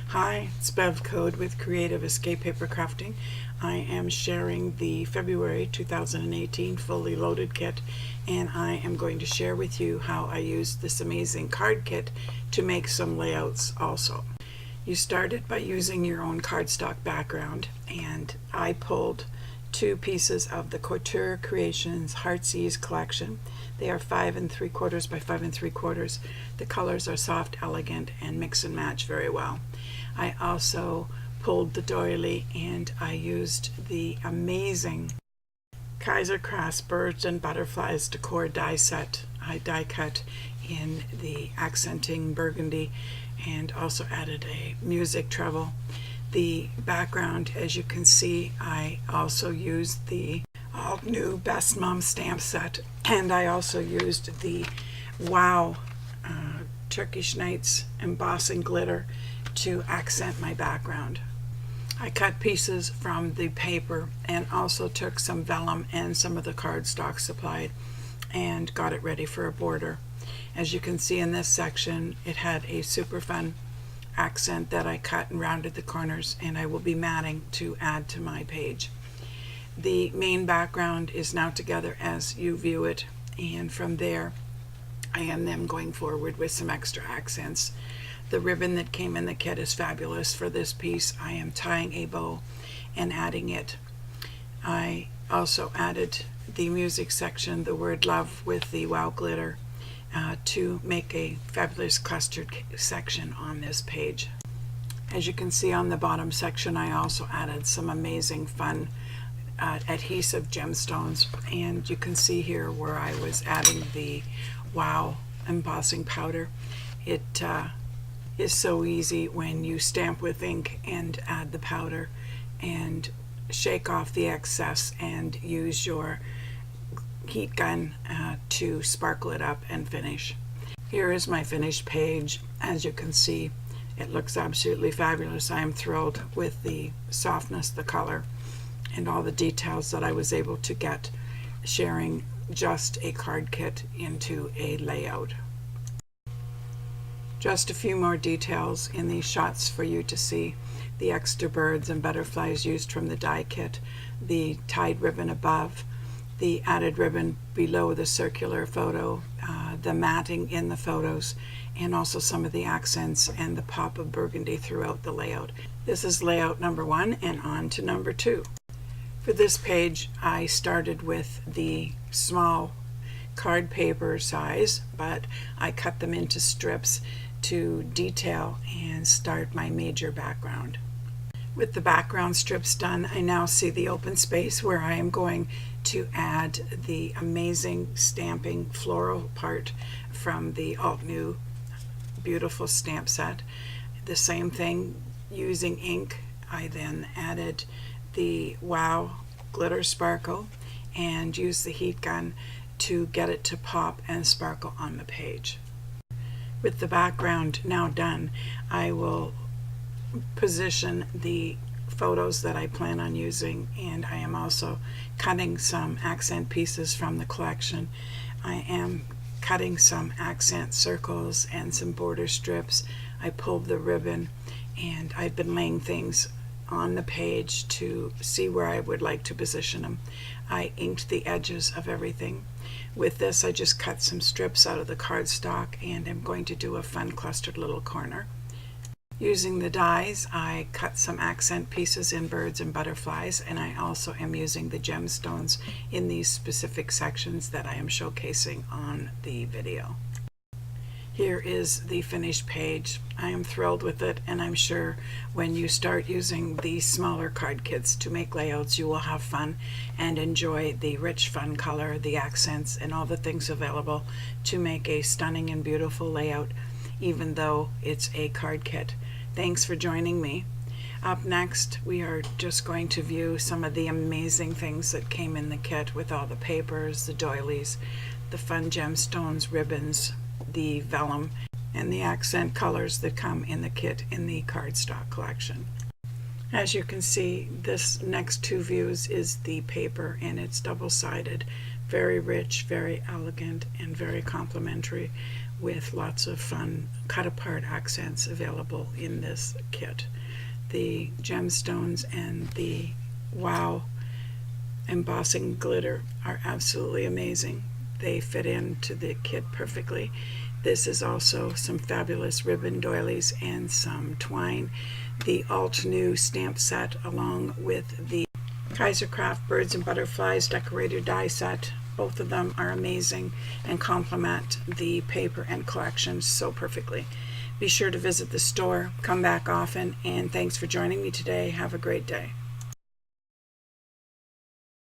Hi, it's Bev Code with Creative Escape Papercrafting. I am sharing the February 2018 fully loaded kit, and I am going to share with you how I used this amazing card kit to make some layouts also. You started by using your own cardstock background, and I pulled two pieces of the Couture Creations Heartsease collection. They are 5 3/4 by 5 3/4. The colors are soft, elegant, and mix and match very well. I also pulled the doily, and I used the amazing Kaisercraft Birds and Butterflies decor die set. I die cut in the accenting burgundy and also added a music treble. The background, as you can see, I also used the Altenew Best Mom stamp set, and I also used the Wow Turkish Nights embossing glitter to accent my background. I cut pieces from the paper and also took some vellum and some of the cardstock supplied and got it ready for a border. As you can see in this section, it had a super fun accent that I cut and rounded the corners, and I will be matting to add to my page. The main background is now together as you view it, and from there I am then going forward with some extra accents. The ribbon that came in the kit is fabulous for this piece. I am tying a bow and adding it. I also added the music section, the word love with the wow glitter, to make a fabulous clustered section on this page. As you can see on the bottom section, I also added some amazing fun adhesive gemstones, and you can see here where I was adding the wow embossing powder. It is so easy when you stamp with ink and add the powder and shake off the excess and use your heat gun to sparkle it up and finish. Here is my finished page. As you can see, it looks absolutely fabulous. I am thrilled with the softness, the color, and all the details that I was able to get sharing just a card kit into a layout. Just a few more details in these shots for you to see. The extra birds and butterflies used from the die kit, the tied ribbon above, the added ribbon below the circular photo, the matting in the photos, and also some of the accents and the pop of burgundy throughout the layout. This is layout number 1, and on to number 2. For this page, I started with the small card paper size, but I cut them into strips to detail and start my major background. With the background strips done, I now see the open space where I am going to add the amazing stamping floral part from the Altenew beautiful stamp set. The same thing using ink. I then added the wow glitter sparkle and used the heat gun to get it to pop and sparkle on the page. With the background now done, I will position the photos that I plan on using, and I am also cutting some accent pieces from the collection. I am cutting some accent circles and some border strips. I pulled the ribbon, and I've been laying things on the page to see where I would like to position them. I inked the edges of everything. With this, I just cut some strips out of the cardstock, and I'm going to do a fun clustered little corner. Using the dies, I cut some accent pieces in birds and butterflies, and I also am using the gemstones in these specific sections that I am showcasing on the video. Here is the finished page. I am thrilled with it, and I'm sure when you start using these smaller card kits to make layouts, you will have fun and enjoy the rich, fun color, the accents, and all the things available to make a stunning and beautiful layout, even though it's a card kit. Thanks for joining me. Up next, we are just going to view some of the amazing things that came in the kit with all the papers, the doilies, the fun gemstones, ribbons, the vellum, and the accent colors that come in the kit in the cardstock collection. As you can see, this next 2 views is the paper, and it's double-sided, very rich, very elegant, and very complimentary with lots of fun cut-apart accents available in this kit. The gemstones and the wow embossing glitter are absolutely amazing. They fit into the kit perfectly. This is also some fabulous ribbon doilies and some twine. The Altenew stamp set along with the Kaisercraft Birds and Butterflies decorator die set. Both of them are amazing and complement the paper and collection so perfectly. Be sure to visit the store, come back often, and thanks for joining me today. Have a great day.